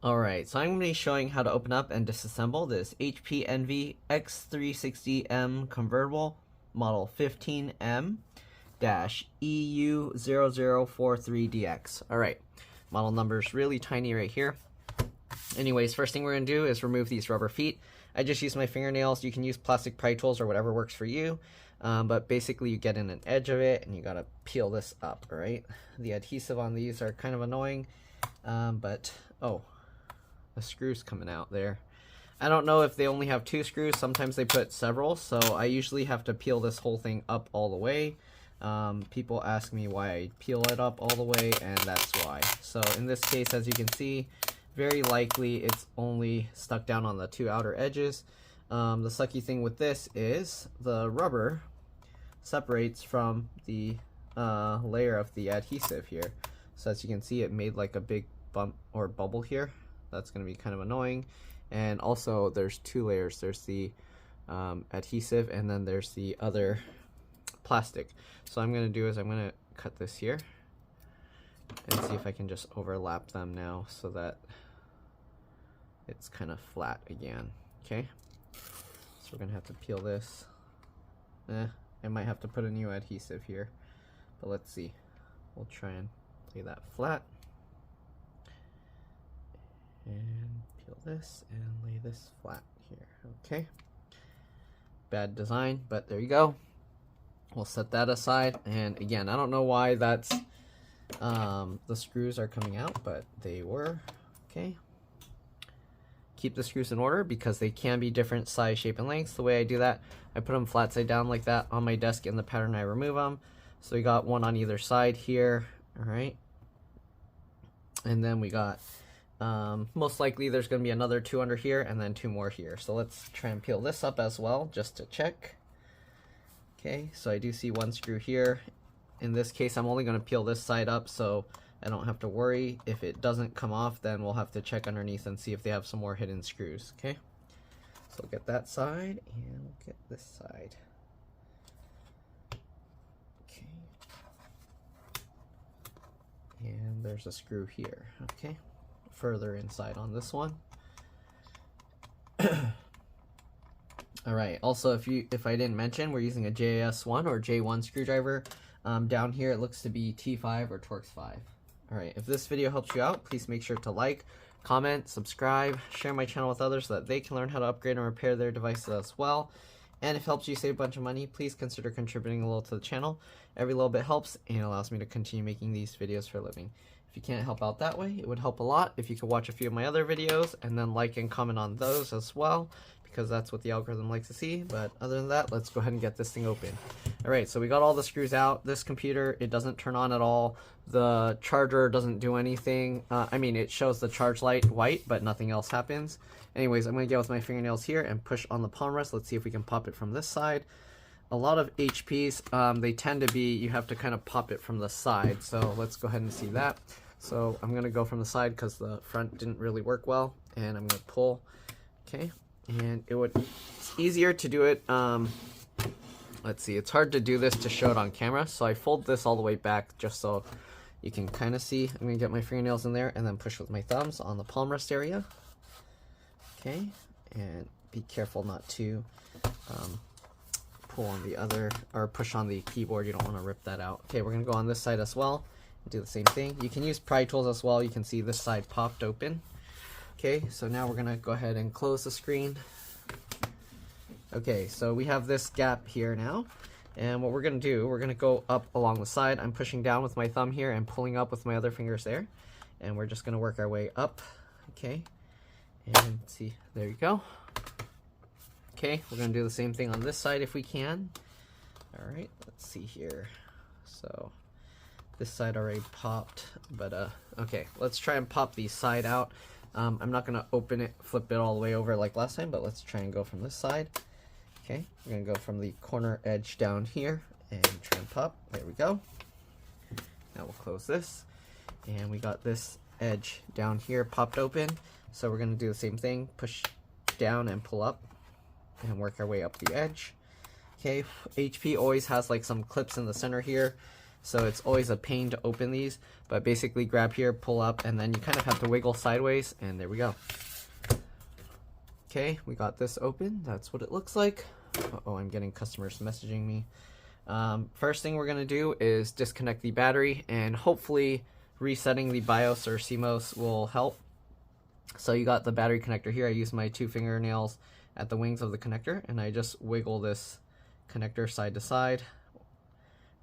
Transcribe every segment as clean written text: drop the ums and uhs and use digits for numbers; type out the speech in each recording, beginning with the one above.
Alright, so I'm going to be showing how to open up and disassemble this HP Envy X360M Convertible model 15m-eu0043dx. Alright, model number is really tiny right here. Anyways, first thing we're going to do is remove these rubber feet. I just use my fingernails. You can use plastic pry tools or whatever works for you. But basically you get in an edge of it and you got to peel this up, alright? The adhesive on these are kind of annoying, oh. The screws coming out there. I don't know if they only have 2 screws. Sometimes they put several, so I usually have to peel this whole thing up all the way. People ask me why I peel it up all the way, and that's why. So in this case, as you can see, very likely it's only stuck down on the 2 outer edges. The sucky thing with this is the rubber separates from the layer of the adhesive here. So as you can see, it made like a big bump or bubble here. That's going to be kind of annoying. And also there's 2 layers. There's the adhesive and then there's the other plastic. So what I'm going to do is I'm going to cut this here and see if I can just overlap them now so that it's kind of flat again. Okay, so we're going to have to peel this. I might have to put a new adhesive here, but let's see. We'll try and lay that flat. And peel this and lay this flat here. Okay, bad design, but there you go. We'll set that aside. And again, I don't know why that's the screws are coming out, but they were. Okay, keep the screws in order because they can be different size, shape, and lengths. The way I do that, I put them flat side down like that on my desk in the pattern I remove them. So we got one on either side here. All right, and then we got most likely there's going to be another 2 under here and then 2 more here. So let's try and peel this up as well just to check. Okay, so I do see 1 screw here. In this case, I'm only going to peel this side up so I don't have to worry. If it doesn't come off, then we'll have to check underneath and see if they have some more hidden screws. Okay, so we'll get that side and we'll get this side. Okay, and there's a screw here. Okay, further inside on this one. Alright, also if I didn't mention, we're using a JS1 or J1 screwdriver. Down here it looks to be T5 or Torx 5. Alright, if this video helps you out, please make sure to like, comment, subscribe, share my channel with others so that they can learn how to upgrade and repair their devices as well. And if it helps you save a bunch of money, please consider contributing a little to the channel. Every little bit helps and allows me to continue making these videos for a living. If you can't help out that way, it would help a lot if you could watch a few of my other videos and then like and comment on those as well, because that's what the algorithm likes to see. But other than that, let's go ahead and get this thing open. Alright, so we got all the screws out. This computer, it doesn't turn on at all. The charger doesn't do anything. I mean, it shows the charge light white, but nothing else happens. Anyways, I'm going to get with my fingernails here and push on the palm rest. Let's see if we can pop it from this side. A lot of HPs, they tend to be, you have to kind of pop it from the side. So let's go ahead and see that. So I'm going to go from the side because the front didn't really work well. And I'm going to pull. Okay. And it's easier to do it. Let's see. It's hard to do this to show it on camera. So I fold this all the way back just so you can kind of see. I'm going to get my fingernails in there and then push with my thumbs on the palm rest area. Okay. And be careful not to pull on the other, or push on the keyboard. You don't want to rip that out. Okay, we're going to go on this side as well and do the same thing. You can use pry tools as well. You can see this side popped open. Okay, so now we're going to go ahead and close the screen. Okay, so we have this gap here now. And what we're going to do, we're going to go up along the side. I'm pushing down with my thumb here and pulling up with my other fingers there. And we're just going to work our way up. Okay, and see, there you go. Okay, we're going to do the same thing on this side if we can. Alright, let's see here. So, this side already popped, but okay, let's try and pop the side out. I'm not going to open it, flip it all the way over like last time, but let's try and go from this side. Okay, we're going to go from the corner edge down here and try and pop. There we go. Now we'll close this. And we got this edge down here popped open. So we're going to do the same thing, push down and pull up and work our way up the edge. Okay, HP always has like some clips in the center here. so it's always a pain to open these, but basically grab here, pull up, and then you kind of have to wiggle sideways, and there we go. Okay, we got this open. That's what it looks like. Uh-oh, I'm getting customers messaging me. First thing we're going to do is disconnect the battery, and hopefully resetting the BIOS or CMOS will help. So you got the battery connector here. I use my 2 fingernails at the wings of the connector, and I just wiggle this connector side to side,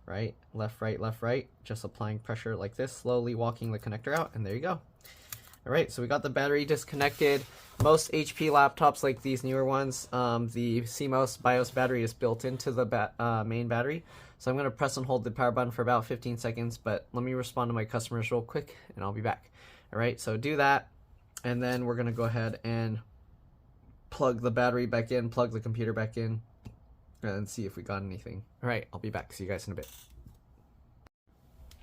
right, left, right, just applying pressure like this, slowly walking the connector out, and there you go. All right, so we got the battery disconnected. Most HP laptops, like these newer ones, the CMOS BIOS battery is built into the main battery. So I'm going to press and hold the power button for about 15 seconds, but let me respond to my customers real quick, and I'll be back. All right, so do that, and then we're going to go ahead and plug the battery back in, plug the computer back in, and see if we got anything. All right, I'll be back. See you guys in a bit.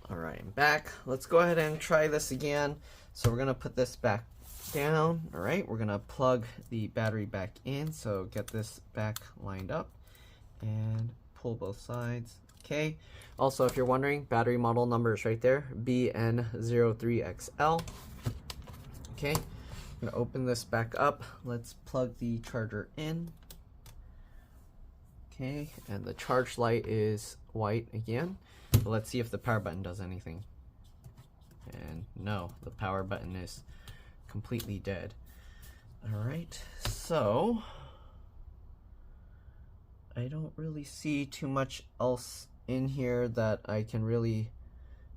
All right, I'm back. Let's go ahead and try this again. So we're gonna put this back down. All right, we're gonna plug the battery back in. So get this back lined up and pull both sides. Okay. Also, if you're wondering, battery model number is right there, BN03XL. Okay, I'm gonna open this back up. Let's plug the charger in. Okay, and the charge light is white again. So let's see if the power button does anything. And no, the power button is completely dead. All right, so I don't really see too much else in here that I can really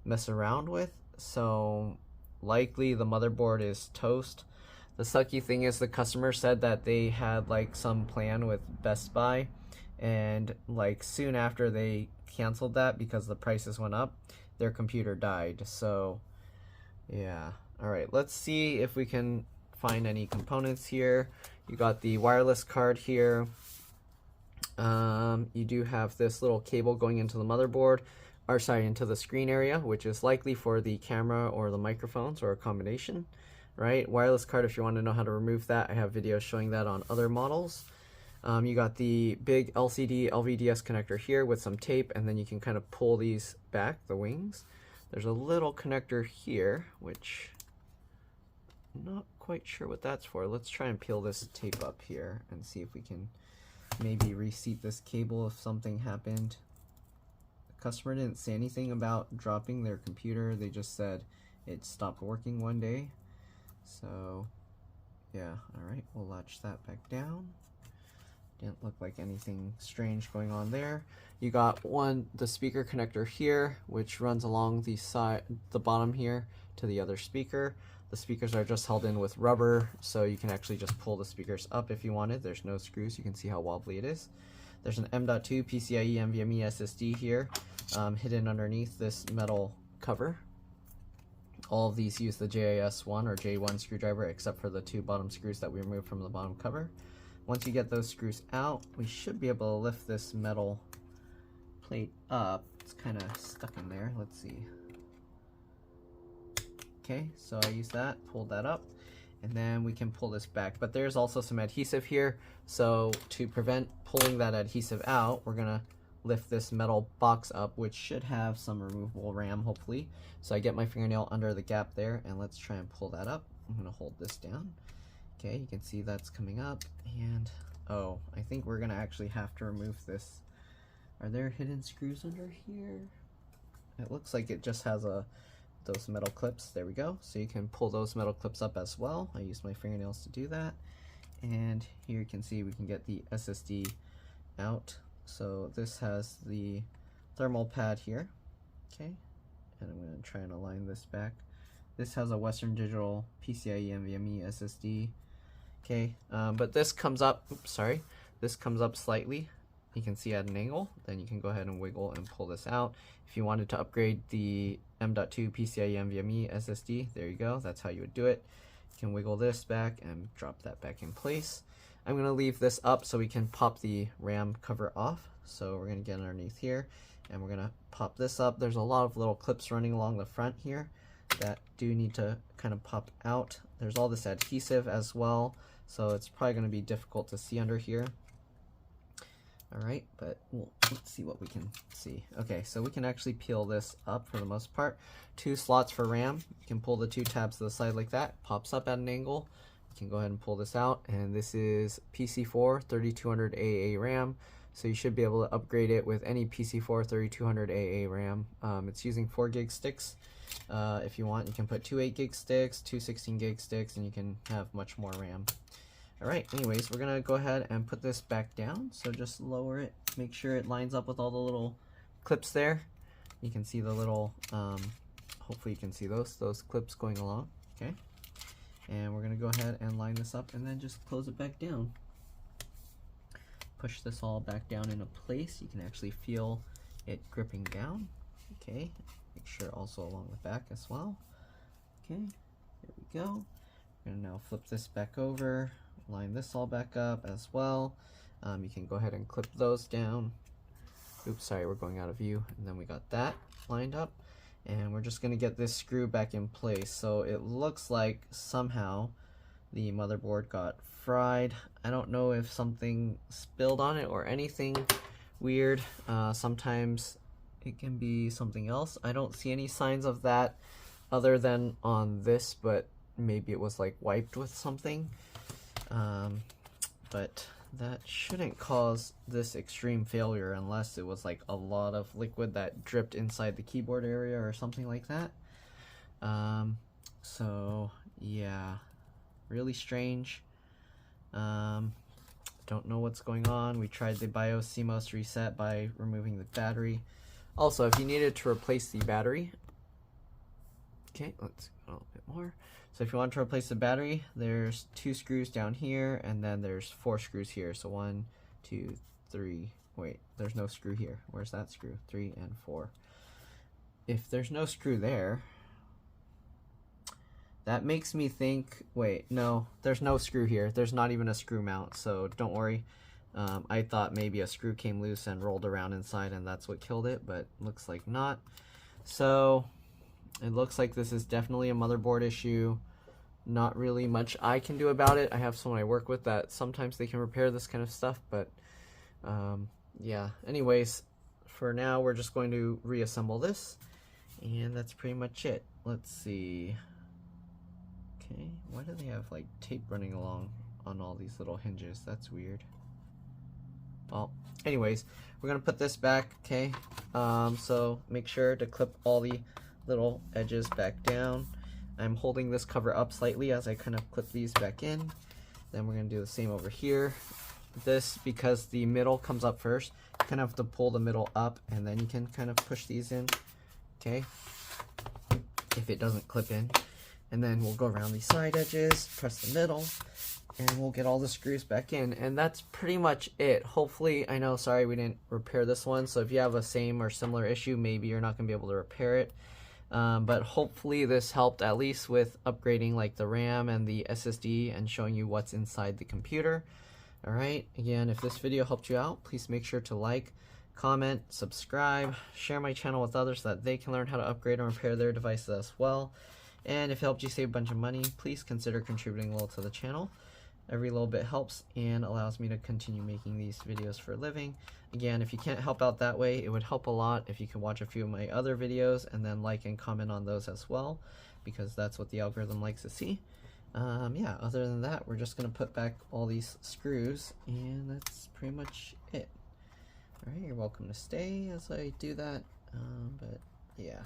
mess around with. So likely the motherboard is toast. The sucky thing is the customer said that they had like some plan with Best Buy, and like soon after they canceled that because the prices went up, their computer died. So yeah, all right, let's see if we can find any components here. You got the wireless card here. You do have this little cable going into the motherboard, or sorry, into the screen area, which is likely for the camera or the microphones or a combination, right? Wireless card, if you want to know how to remove that, I have videos showing that on other models. You got the big LCD LVDS connector here with some tape, and then you can kind of pull these back, the wings. There's a little connector here, which I'm not quite sure what that's for. Let's try and peel this tape up here and see if we can maybe reseat this cable if something happened. The customer didn't say anything about dropping their computer. They just said it stopped working one day. So yeah, all right, we'll latch that back down. Didn't look like anything strange going on there. You got the speaker connector here, which runs along the side, the bottom here to the other speaker. The speakers are just held in with rubber, so you can actually just pull the speakers up if you wanted. There's no screws. You can see how wobbly it is. There's an M.2 PCIe NVMe SSD here, hidden underneath this metal cover. All of these use the JAS1 or J1 screwdriver, except for the 2 bottom screws that we removed from the bottom cover. Once you get those screws out, we should be able to lift this metal plate up. It's kind of stuck in there. Let's see. Okay, so I use that, pulled that up, and then we can pull this back. But there's also some adhesive here, so to prevent pulling that adhesive out, we're gonna lift this metal box up, which should have some removable RAM, hopefully. So I get my fingernail under the gap there, and let's try and pull that up. I'm gonna hold this down. Okay, you can see that's coming up, and oh, I think we're gonna actually have to remove this. Are there hidden screws under here? It looks like it just has those metal clips. There we go. So you can pull those metal clips up as well. I use my fingernails to do that. And here you can see we can get the SSD out. So this has the thermal pad here. Okay, and I'm gonna try and align this back. This has a Western Digital PCIe NVMe SSD. Okay, but this comes up, oops, sorry, this comes up slightly. You can see at an angle. Then you can go ahead and wiggle and pull this out. If you wanted to upgrade the M.2 PCIe NVMe SSD, there you go. That's how you would do it. You can wiggle this back and drop that back in place. I'm going to leave this up so we can pop the RAM cover off. So we're going to get underneath here, and we're going to pop this up. There's a lot of little clips running along the front here that do need to kind of pop out. There's all this adhesive as well, so it's probably going to be difficult to see under here. Alright, but let's see what we can see. Okay, so we can actually peel this up for the most part. 2 slots for RAM. You can pull the 2 tabs to the side like that. Pops up at an angle. You can go ahead and pull this out. And this is PC4 3200 AA RAM. So you should be able to upgrade it with any PC4 3200 AA RAM. It's using 4 gig sticks. If you want, you can put 2 8 gig sticks, 2 16 gig sticks, and you can have much more RAM. Alright, anyways, we're gonna go ahead and put this back down. So just lower it, make sure it lines up with all the little clips there. You can see the little, hopefully you can see those clips going along, okay? And we're gonna go ahead and line this up and then just close it back down. Push this all back down into place. You can actually feel it gripping down, okay? Make sure also along the back as well. Okay, here we go. We're gonna now flip this back over. Line this all back up as well. You can go ahead and clip those down. Oops, sorry, we're going out of view. And then we got that lined up. And we're just gonna get this screw back in place. So it looks like somehow the motherboard got fried. I don't know if something spilled on it or anything weird. Sometimes it can be something else. I don't see any signs of that other than on this, but maybe it was like wiped with something. But that shouldn't cause this extreme failure unless it was like a lot of liquid that dripped inside the keyboard area or something like that. So yeah, really strange. Don't know what's going on. We tried the BIOS CMOS reset by removing the battery. Also, if you needed to replace the battery, okay, let's go a little bit more. So if you want to replace the battery, there's 2 screws down here, and then there's 4 screws here. So 1, 2, 3, wait, there's no screw here. Where's that screw? 3 and 4. If there's no screw there, that makes me think, wait, no, there's no screw here. There's not even a screw mount, so don't worry. I thought maybe a screw came loose and rolled around inside and that's what killed it, but looks like not. So it looks like this is definitely a motherboard issue. Not really much I can do about it. I have someone I work with that sometimes they can repair this kind of stuff, but yeah. Anyways, for now we're just going to reassemble this, and that's pretty much it. Let's see. Okay, why do they have like tape running along on all these little hinges? That's weird. Well, anyways, we're gonna put this back, okay? So make sure to clip all the little edges back down. I'm holding this cover up slightly as I kind of clip these back in. Then we're gonna do the same over here. This, because the middle comes up first, you kind of have to pull the middle up and then you can kind of push these in, okay? If it doesn't clip in. And then we'll go around these side edges, press the middle, and we'll get all the screws back in. And that's pretty much it. Hopefully, I know, sorry, we didn't repair this one. So if you have a same or similar issue, maybe you're not gonna be able to repair it. But hopefully this helped at least with upgrading like the RAM and the SSD and showing you what's inside the computer. All right, again, if this video helped you out, please make sure to like, comment, subscribe, share my channel with others so that they can learn how to upgrade and repair their devices as well. And if it helped you save a bunch of money, please consider contributing a little to the channel. Every little bit helps and allows me to continue making these videos for a living. Again, if you can't help out that way, it would help a lot if you could watch a few of my other videos and then like and comment on those as well, because that's what the algorithm likes to see. Yeah, other than that, we're just going to put back all these screws, and that's pretty much it. Alright, you're welcome to stay as I do that, but yeah.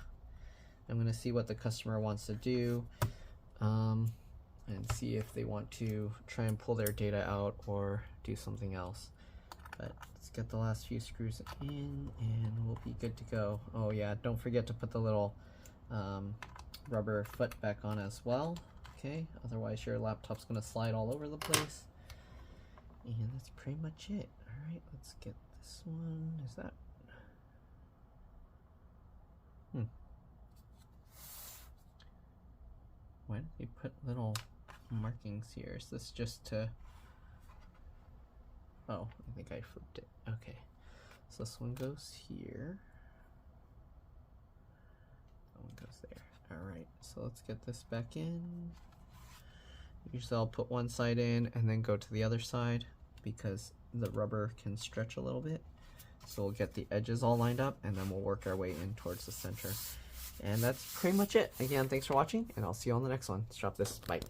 I'm going to see what the customer wants to do, and see if they want to try and pull their data out or do something else. But let's get the last few screws in and we'll be good to go. Oh yeah, don't forget to put the little rubber foot back on as well. Okay, otherwise your laptop's going to slide all over the place. And that's pretty much it. Alright, let's get this one. Is that... Why did they put little markings here? Is this just to... Oh, I think I flipped it. Okay. So this one goes here. That one goes there. Alright, so let's get this back in. Usually I'll put one side in and then go to the other side, because the rubber can stretch a little bit. So we'll get the edges all lined up, and then we'll work our way in towards the center. And that's pretty much it. Again, thanks for watching, and I'll see you on the next one. Let's drop this. Bye.